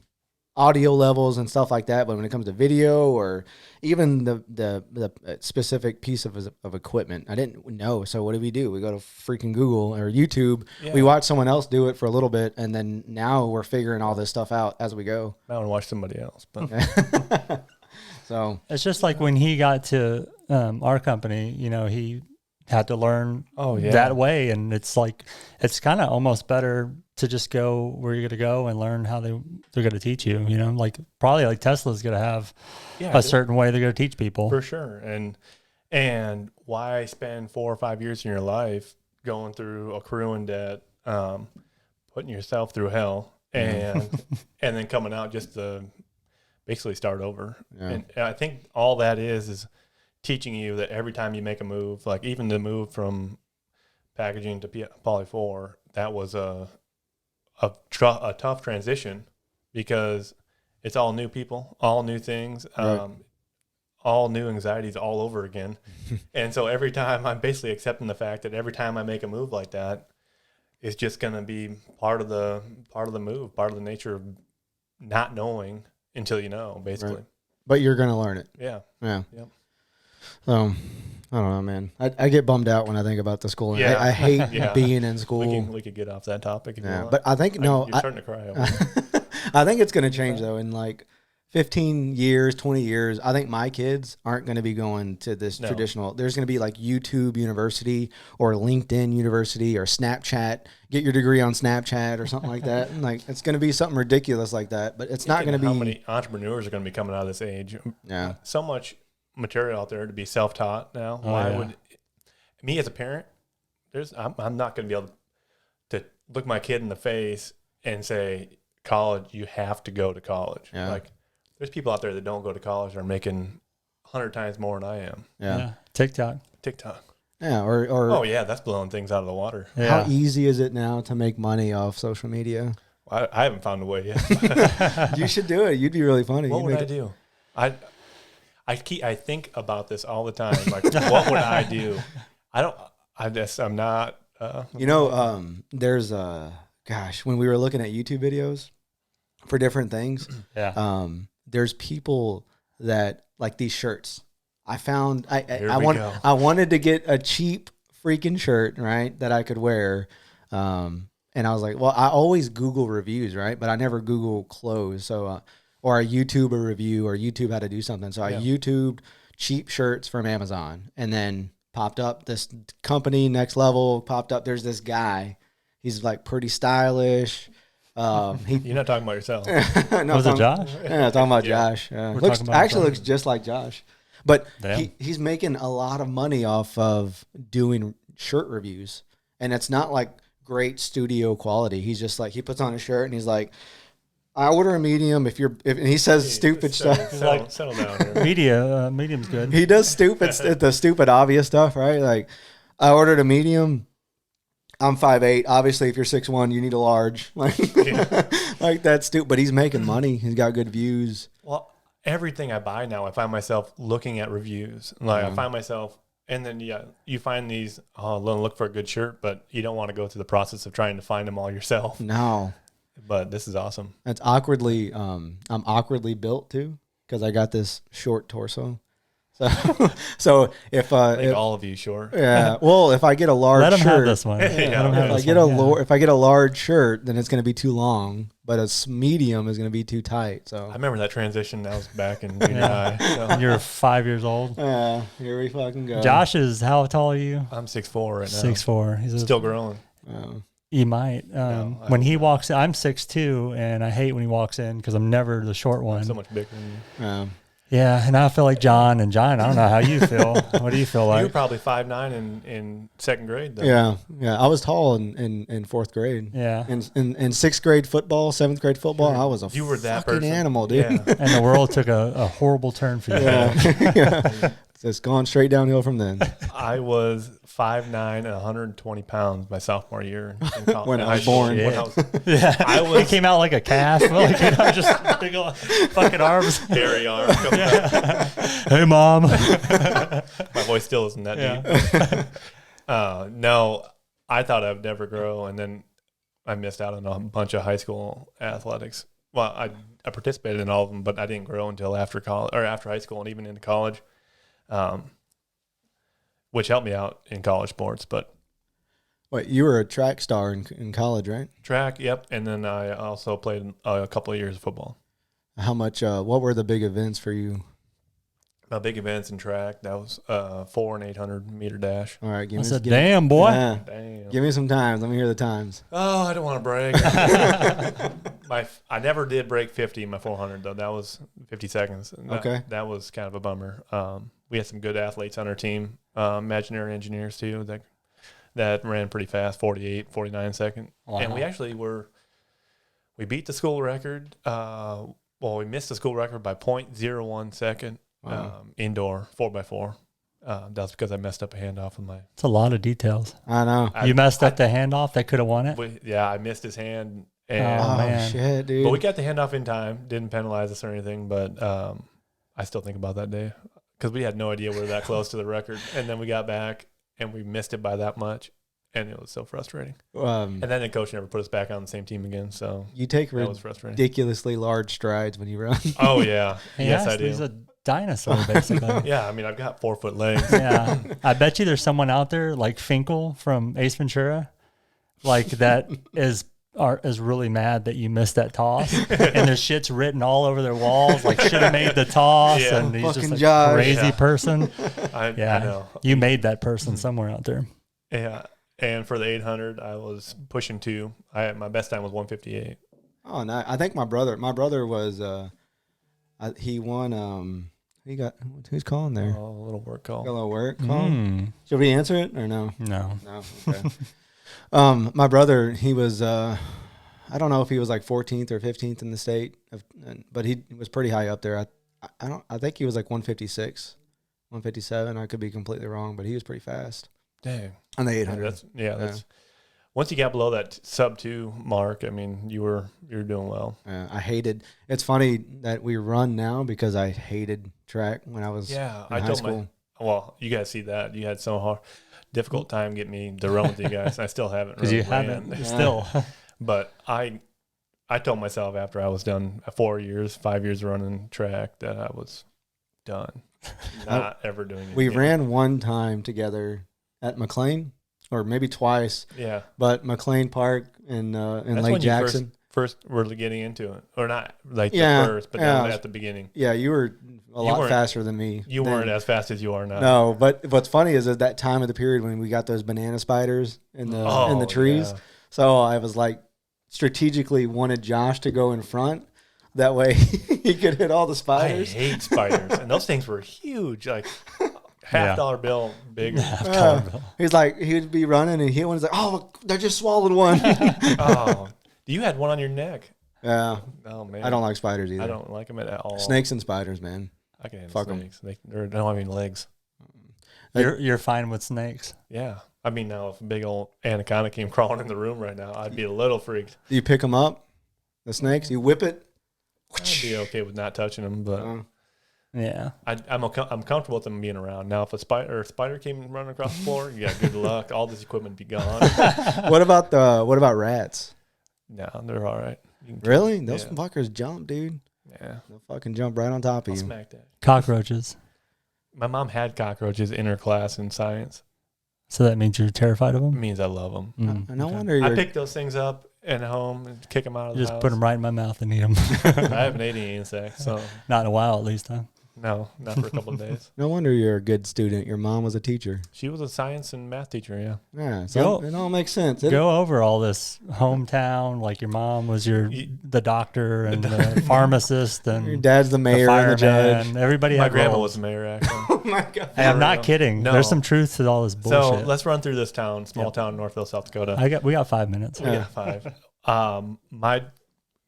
audio levels and stuff like that. But when it comes to video or even the specific piece of equipment, I didn't know. So what do? We go to freaking Google or YouTube. Yeah. We watch someone else do it for a little bit, and then now we're figuring all this stuff out as we go. I want to watch somebody else, but so it's just like when he got to our company, he had to learn that way, and it's like it's kind of almost better to just go where you're going to go and learn how they're going to teach you, like probably like Tesla's going to have a certain way they're going to teach people. For sure. And why spend 4 or 5 years in your life going through accruing debt, putting yourself through hell and then coming out just to basically start over. Yeah. And I think all that is teaching you that every time you make a move, like even the move from packaging to Poly 4, that was a tough transition because it's all new people, all new things, all new anxieties all over again. And so every time I'm basically accepting the fact that every time I make a move like that, it's just going to be part of the move, part of the nature of not knowing until you know, basically. Right. But you're going to learn it. Yeah. Yeah. Yep. I don't know, man. I get bummed out when I think about the school. Yeah. I hate being in school. We can get off that topic if you want. But I think, you're starting to cry. I think it's going to change, though, in like 15 years, 20 years. I think my kids aren't going to be going to this traditional. There's going to be like YouTube University or LinkedIn University or Snapchat. Get your degree on Snapchat or something like that. And like it's going to be something ridiculous like that. But it's not going to be. How many entrepreneurs are going to be coming out of this age? Yeah. So much material out there to be self-taught now. Would me as a parent, I'm not going to be able to look my kid in the face and say, college, you have to go to college. Yeah. Like there's people out there that don't go to college and are making 100 times more than I am. Yeah. TikTok. Yeah. Or oh yeah, that's blowing things out of the water. Yeah. How easy is it now to make money off social media? I haven't found a way yet. You should do it. You'd be really funny. What would I do? I think about this all the time. Like, what would I do? I'm not. There's when we were looking at YouTube videos for different things, there's people that like these shirts. I found I wanted to get a cheap freaking shirt, right, that I could wear. And I was like, well, I always Google reviews, right? But I never Google clothes. So, or I YouTube a review or YouTube how to do something. So I YouTubed cheap shirts from Amazon and then popped up this company, Next Level, popped up. There's this guy. He's like pretty stylish. You're not talking about yourself. No, was it Josh? Yeah, talking about Josh. Looks just like Josh. But he's making a lot of money off of doing shirt reviews. And it's not like great studio quality. He's just like, he puts on a shirt and he's like, I order a medium and he says stupid stuff. Settle down here. Medium's good. He does the stupid obvious stuff, right? Like, I ordered a medium. I'm 5'8". Obviously, if you're 6'1", you need a large. Like that's stupid. But he's making money. He's got good views. Well, everything I buy now, I find myself looking at reviews. Like I find myself, and then you find these. Oh, look for a good shirt, but you don't want to go through the process of trying to find them all yourself. No. But this is awesome. It's awkwardly. I'm awkwardly built too because I got this short torso. So if all of you short. Yeah. Well, if I get a large let him shirt, have this one. If I get a large shirt, then it's going to be too long. But a medium is going to be too tight. So I remember that transition. That was back in junior high. So. You're 5 years old. Yeah. Here we fucking go. Josh is how tall are you? I'm 6'4" right now. 6'4". He's still growing. He might. When he walks in, I'm 6'2", and I hate when he walks in because I'm never the short one. I'm so much bigger than you. Yeah, and I feel like Jon. And Jon, I don't know how you feel. What do you feel like? You were probably 5'9" in second grade, though. Yeah. I was tall in fourth grade. Yeah. In sixth grade football, seventh grade football, I was a fucking animal, dude. Yeah. And the world took a horrible turn for you. Yeah. It's gone straight downhill from then. I was 5'9" and 120 pounds my sophomore year in college. When I was born. He came out like a calf. Just big old fucking arms. Hairy arms. Hey, Mom. My voice still isn't that deep. No, I thought I'd never grow, and then I missed out on a bunch of high school athletics. Well, I participated in all of them, but I didn't grow until after college or after high school and even into college, which helped me out in college sports. But Wait, you were a track star in college, right? track, yep, and then I also played a couple of years of football. How much? What were the big events for you? My big events in track, that was 400 and 800 meter dash. All right, I said, damn, boy. Yeah. Damn. Give me some times. Let me hear the times. Oh, I don't want to brag. I never did break 50 in my 400 though. That was 50 seconds. Okay. That was kind of a bummer. We had some good athletes on our team, imaginary engineers too, that ran pretty fast, 48, 49 second. Wow. And we beat the school record. Well, we missed the school record by 0.01 second. Wow. Indoor 4x4. That's because I messed up a handoff with my. It's a lot of details. I know. You messed up the handoff that could have won it? I missed his hand. And Oh, man. Shit, dude. But we got the handoff in time. Didn't penalize us or anything. But I still think about that day because we had no idea we were that close to the record. And then we got back and we missed it by that much. And it was so frustrating. And then the coach never put us back on the same team again. So you take that was frustrating. ridiculously large strides when you run. Oh, yeah. Yes, I do. he's a dinosaur, basically. Yeah, I mean, I've got 4 foot legs. Yeah. I bet you there's someone out there like Finkel from Ace Ventura, like that is really mad that you missed that toss. And their shit's written all over their walls, like should have made the toss. Yeah. And he's just Fucking a Josh. crazy Yeah. person. I Yeah. know. You made that person somewhere out there. Yeah. And for the 800, I was pushing 2. My best time was 158. Oh, no. I think my brother was, he won, who's calling there? Oh, a little work call. Got a little work call? Mm. Should we answer it or no? No. No. Okay. My brother, he was, I don't know if he was like 14th or 15th in the state, but he was pretty high up there. I think he was like 156, 157. I could be completely wrong, but he was pretty fast Dang. on the Yeah, 800. that's once you got below that sub 2 mark, I mean, you were doing well. It's funny that we run now because I hated track when I was in I high told school. well, you guys see that. You had so difficult time getting me to run with you guys. I still haven't Because really you ran. haven't still. But I told myself after I was done 5 years running track that I was done. Not ever doing it We again. ran one time together at McLean, or maybe twice, Yeah. but McLean Park in That's Lake when you Jackson. first were getting into it. Or not like Yeah, the first, but yeah. down at the beginning. Yeah, you were a lot weren't- faster than me. You then. weren't as fast as you are now. No, but what's funny is at that time of the period when we got those banana spiders in the trees. Yeah. So I was like strategically wanted Josh to go in front. That way he could hit all the I spiders. hate spiders. And those things were huge. Like $50 bill big. He's like, he'd be running and he was like, oh, they just swallowed one. Oh, you had one on your neck. Yeah. Oh man, I don't like spiders either. I don't like them at all. Snakes and spiders, man. I can handle Fuck 'em. snakes. They don't have any legs. You're fine with snakes. Yeah, I mean now if a big old anaconda came crawling in the room right now, I'd be a little freaked. Do you pick them up? The snakes? You whip it? I'd be okay with not touching them, but Yeah. I'm comfortable with them being around. Now if a spider came running across the floor, you got good luck. All this equipment would be gone. What about rats? No, they're all right. Really? Those Yeah. fuckers jump, dude. Yeah, They'll fucking jump right on top of I'll you. smack that. Cockroaches. My mom had cockroaches in her class in science. So that means you're terrified of It them? means I love them. Mm. No Okay. wonder I you're. pick those things up at home and kick them out of the Just house. put them right in my mouth and eat them. I haven't ate any insects, so Not in a while, at least, huh? no, not for a couple of days. No wonder you're a good student. Your mom was a teacher. She was a science and math teacher, yeah. Yeah, so Go- it all makes sense. Go over all this hometown, like your mom was the doctor and the pharmacist Your and dad's the mayor and the judge. fireman. Everybody My had grandma roles. was the mayor, actually. Oh my god! Hey, I'm For not real. kidding. No. There's some truth to all this So bullshit. let's run through this town, small town in Northville, South Dakota. we got 5 minutes. We got 5.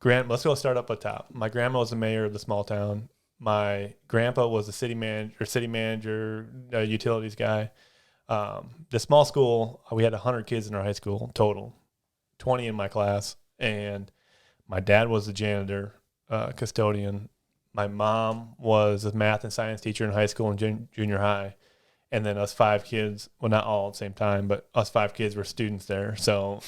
Let's go start up at top. My grandma was the mayor of the small town. My grandpa was the city manager, utilities guy. The small school, we had 100 kids in our high school total, 20 in my class. And my dad was the janitor, custodian. My mom was a math and science teacher in high school and junior high. And then us 5 kids, well, not all at the same time, but us 5 kids were students there. So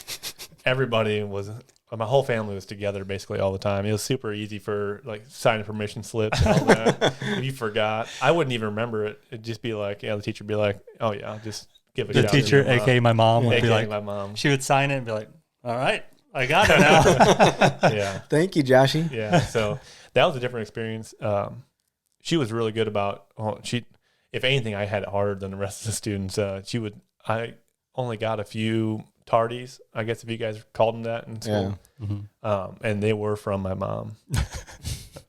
everybody was, my whole family was together basically all the time. It was super easy for like signing permission slips and all that. If you forgot, I wouldn't even remember it. It'd just be like, the teacher would be like, oh yeah, just give a The shout teacher, to your mom. aka my mom, would be AKA like, my mom. she would sign it and be like, all right, I got it now. Yeah. Thank you, Joshy. Yeah. So that was a different experience. She was really good about, if anything, I had it harder than the rest of the students. I only got a few tardies, I guess if you guys called them that in school. Yeah. Mm-hmm. And they were from my mom.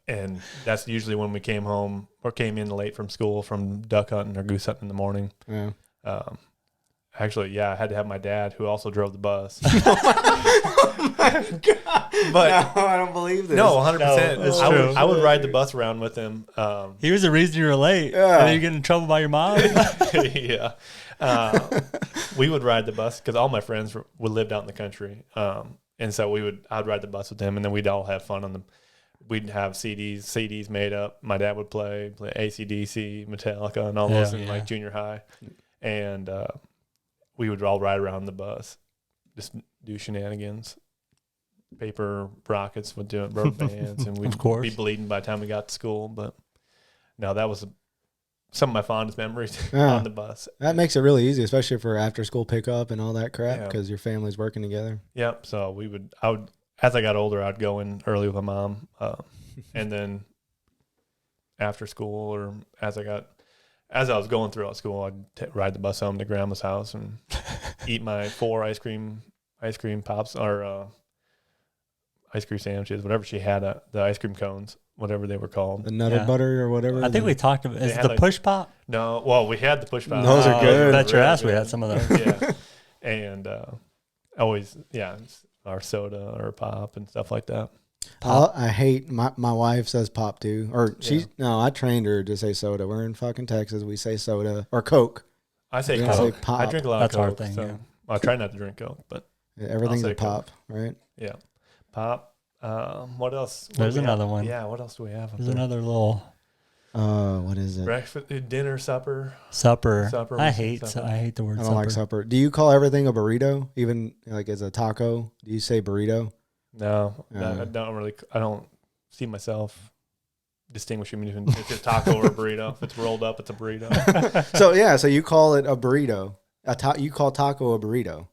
And that's usually when we came home or came in late from school from duck hunting or goose hunting in the morning. Yeah. Actually, I had to have my dad, who also drove the bus. Oh my God. But no, I don't believe this. No, 100%. No, it's true. I would ride the bus around with him. He was the reason you were late. Yeah. And then you get in trouble by your mom. Yeah. We would ride the bus because all my friends would live out in the country. And so I'd ride the bus with them, and then we'd all have fun on we'd have CDs made up. My dad would play AC/DC, Metallica, and all those in like junior high. And we would all ride around the bus, just do shenanigans, paper rockets, would do rubber bands, and we'd be bleeding by the time we got to school. But no, that was some of my fondest memories on the bus. That makes it really easy, especially for after school pickup and all that crap, because your family's working together. Yep. So I would, as I got older, I'd go in early with my mom, and then after school or as I was going throughout school, I'd ride the bus home to grandma's house and eat my 4 ice cream pops or ice cream sandwiches, whatever she had, the ice cream cones, whatever they were called. The Nutter Butter or whatever. I think we talked about, is it the push pop? No, well, we had the push pop. Those are good. Bet your ass we had some of those. Yeah. And always, our soda or pop and stuff like that. I hate, my wife says pop too. Or I trained her to say soda. We're in fucking Texas. We say soda or Coke. I say Coke. Coke. Say pop. I drink a lot That's of our Coke. thing, So I try not to drink Coke, but Everything's a pop, Coke. right? Yeah. Pop. What else? There's another one. Yeah, what else do we have? There's another little what is it? breakfast, dinner, supper. supper. I hate hate the word I don't supper. like supper. Do you call everything a burrito? Even like as a taco? Do you say burrito? No, I don't see myself distinguishing between if it's a taco or a burrito. If it's rolled up, it's a burrito. So you call it a burrito. You call taco a burrito.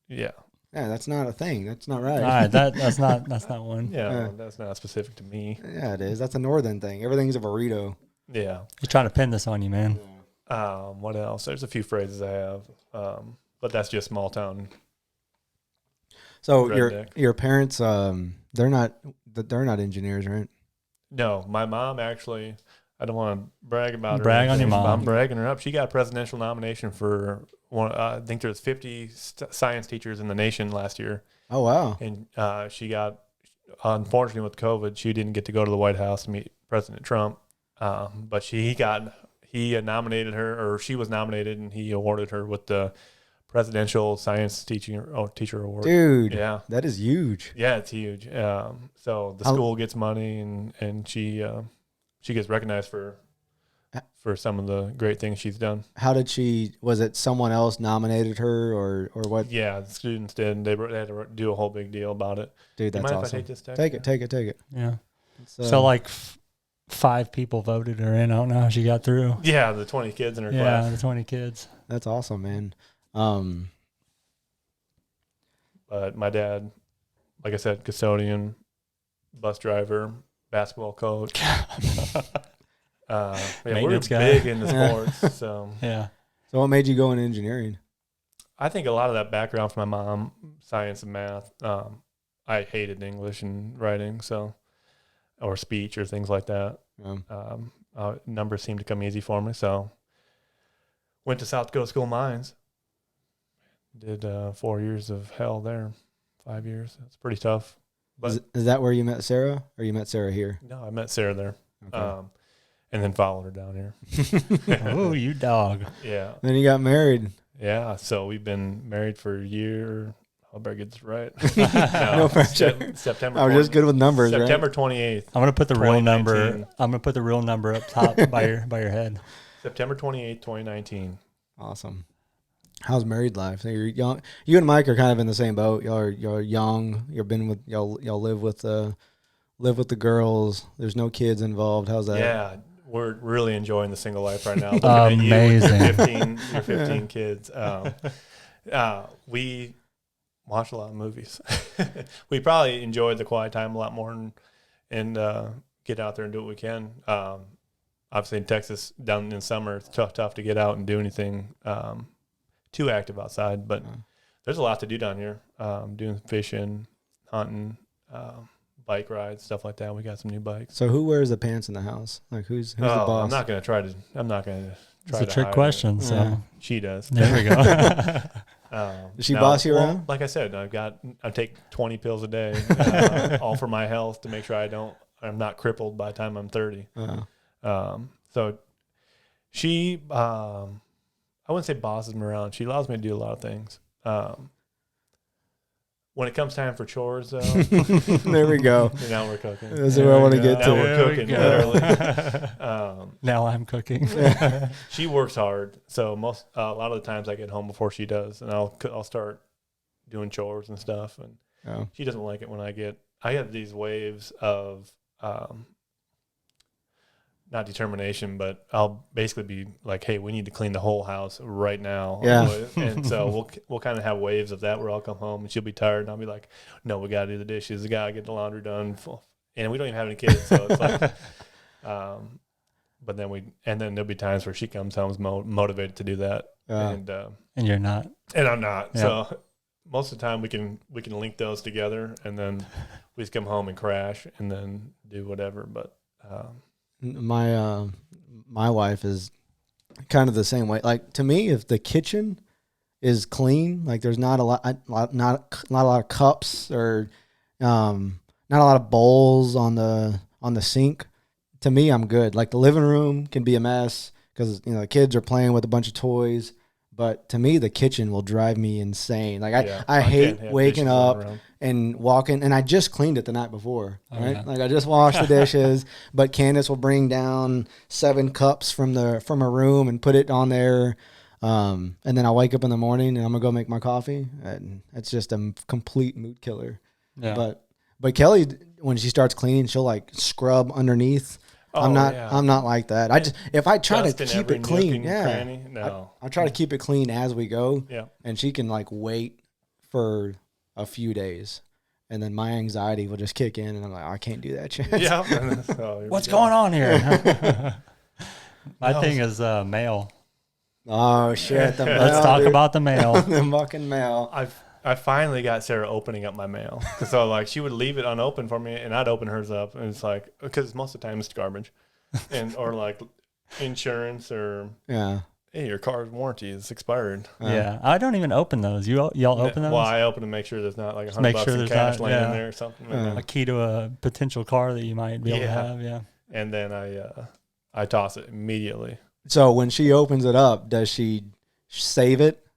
Yeah. Yeah, that's not a thing. That's not right. All right, that's not one. Yeah, well, that's not specific to me. Yeah, it is. That's a northern thing. Everything's a burrito. Yeah. You're trying to pin this on you, man. What else? There's a few phrases I have, but that's just small town. So Redneck. your parents, they're not engineers, right? No, my mom actually. I don't want to brag about her. Brag on your mom. I'm bragging her up. She got a presidential nomination for one. I think there's 50 science teachers in the nation last year. Oh wow! And she got, unfortunately with COVID, she didn't get to go to the White House to meet President Trump. But he nominated her, or she was nominated, and he awarded her with the Presidential Science Teacher Award. Dude, yeah, that is huge. Yeah, it's huge. So the school gets money, and she gets recognized for some of the great things she's done. How did was it someone else nominated her or what? Yeah, the students did. They had to do a whole big deal about it. Dude, that's awesome. If I take this text? Take it. Yeah. So like 5 people voted her in. I don't know how she got through. Yeah, the 20 kids in her class. Yeah, the 20 kids. That's awesome, man. But my dad, like I said, custodian, bus driver, basketball coach. We're big into sports. So yeah. So what made you go into engineering? I think a lot of that background from my mom, science and math. I hated English and writing, or speech or things like that. Numbers seemed to come easy for me, so went to South Dakota School of Mines. Did 4 years of hell there, 5 years. It's pretty tough. But Is that where you met Sarah, or you met Sarah here? No, I met Sarah there, Okay. and then followed her down here. Oh, you dog. Yeah. Then you got married. Yeah, so we've been married for a year. I better get this right. No pressure. September. I was just good with numbers, right? September 28th. I'm gonna put the real number. 2019. I'm gonna put the real number up top by your head. September 28th, 2019. Awesome. How's married life? So you're young. You and Mike are kind of in the same boat. Y'all are young. You've been with y'all live with the girls. There's no kids involved. How's that? Yeah, we're really enjoying the single life right now. Looking Amazing. At you with your 15 kids. We watch a lot of movies. We probably enjoy the quiet time a lot more and get out there and do what we can. Obviously in Texas, down in summer, it's tough to get out and do anything too active outside. But there's a lot to do down here, doing fishing, hunting, bike rides, stuff like that. We got some new bikes. So who wears the pants in the house? Like who's the boss? I'm not gonna try to. It's a trick question. So she does. There we go. Does she boss you around? Like I said, I take 20 pills a day, all for my health to make sure I'm not crippled by the time I'm 30. So she, I wouldn't say bosses me around. She allows me to do a lot of things. When it comes time for chores, though, there we go. Now we're cooking. That's where I want to get to. Now we're cooking, literally. Now I'm cooking. She works hard, so a lot of the times I get home before she does, and I'll start doing chores and stuff. And she doesn't like it when I have these waves of not determination, but I'll basically be like, hey, we need to clean the whole house right now. Yeah. And so we'll kind of have waves of that where I'll come home and she'll be tired and I'll be like, no, we got to do the dishes. We got to get the laundry done. And we don't even have any kids. So it's like, but then there'll be times where she comes home motivated to do that. And you're not. And I'm not. Yeah. So most of the time we can link those together and then we just come home and crash and then do whatever. But, my wife is kind of the same way. Like to me, if the kitchen is clean, like there's not a lot of cups or not a lot of bowls on the sink. To me, I'm good. Like the living room can be a mess because the kids are playing with a bunch of toys. But to me, the kitchen will drive me insane. Like I hate waking up and walking, and I just cleaned it the night before, right? Yeah. Like I just washed the dishes, but Candace will bring down 7 cups from a room and put it on there. And then I'll wake up in the morning and I'm gonna go make my coffee, and it's just a complete mood killer. Yeah. But Kelly, when she starts cleaning, she'll like scrub underneath. I'm not like that. If I try to keep it clean, I try to keep it clean as we go. Yeah. And she can like wait for a few days, and then my anxiety will just kick in, and I'm like, I can't do that shit. Yeah. What's going on here? My thing is mail. Oh shit! Let's talk about the mail. The fucking mail. I finally got Sarah opening up my mail. So like she would leave it unopened for me and I'd open hers up and it's like, because most of the time it's garbage or like insurance or hey, your car's warranty is expired. Yeah. I don't even open those. Y'all open those? Well, I open to make sure there's not like $100 in cash laying in there or something. A key to a potential car that you might be able to have. Yeah. And then I toss it immediately. So when she opens it up, does she save it?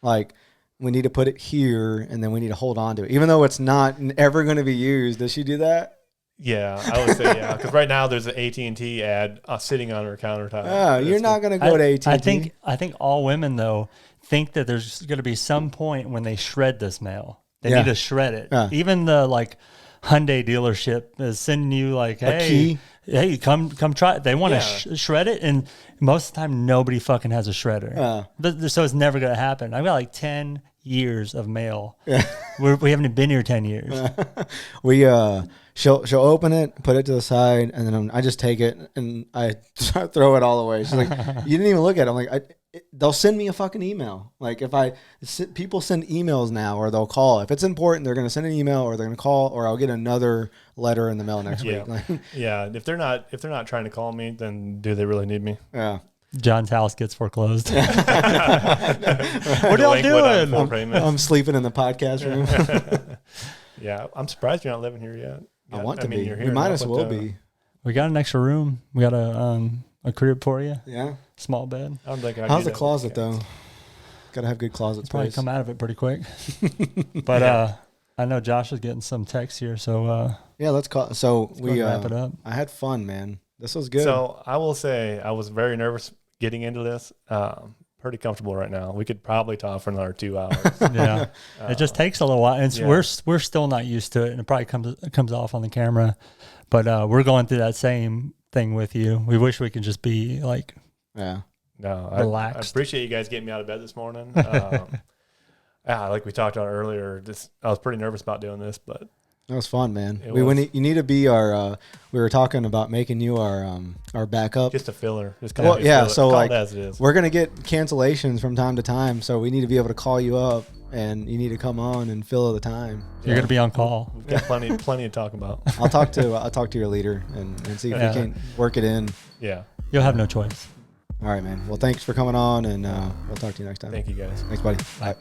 Like, we need to put it here, and then we need to hold on to it. Even though it's not ever going to be used, does she do that? Yeah, I would say yeah. Because right now there's an AT&T ad sitting on her countertop. Oh, you're not going to go to AT&T? I think all women, though, think that there's going to be some point when they shred this mail. They need to shred it. Yeah. Even the, like, Hyundai dealership is sending you, like, a key? Hey, come try it. They want to shred it, and most of the time nobody fucking has a shredder. So it's never going to happen. I've got like 10 years of mail. Yeah. We haven't been here 10 years. She'll open it, put it to the side, and then I just take it and I throw it all away. She's like, you didn't even look at it. I'm like, they'll send me a fucking email. Like people send emails now, or they'll call. If it's important, they're going to send an email, or they're going to call, or I'll get another letter in the mail next week. Yeah. If they're not trying to call me, then do they really need me? Yeah. John's house gets foreclosed. What are y'all doing? I'm sleeping in the podcast room. Yeah, I'm surprised you're not living here yet. I want to be. We might as well be. We got an extra room. We got a crib for you. Yeah. Small bed. How's the closet though? Got to have good closet space. Probably come out of it pretty quick. But I know Josh is getting some texts here, so yeah, let's call. So we wrap it up. I had fun, man. This was good. So I will say I was very nervous getting into this. pretty comfortable right now. We could probably talk for another 2 hours. Yeah, it just takes a little while. And we're still not used to it, and it probably comes off on the camera. But we're going through that same thing with you. We wish we could just be like, relaxed. I appreciate you guys getting me out of bed this morning. Like we talked about earlier, I was pretty nervous about doing this, but that was fun, man. You need to be our. We were talking about making you our backup. Just a filler. Just kind of filler. So like as it is. We're gonna get cancellations from time to time, so we need to be able to call you up, and you need to come on and fill the time. You're gonna be on call. We've got plenty to talk about. I'll talk to your leader and see if we can work it in. Yeah, you'll have no choice. All right, man. Well, thanks for coming on, and we'll talk to you next time. Thank you, guys. Thanks, buddy. Bye.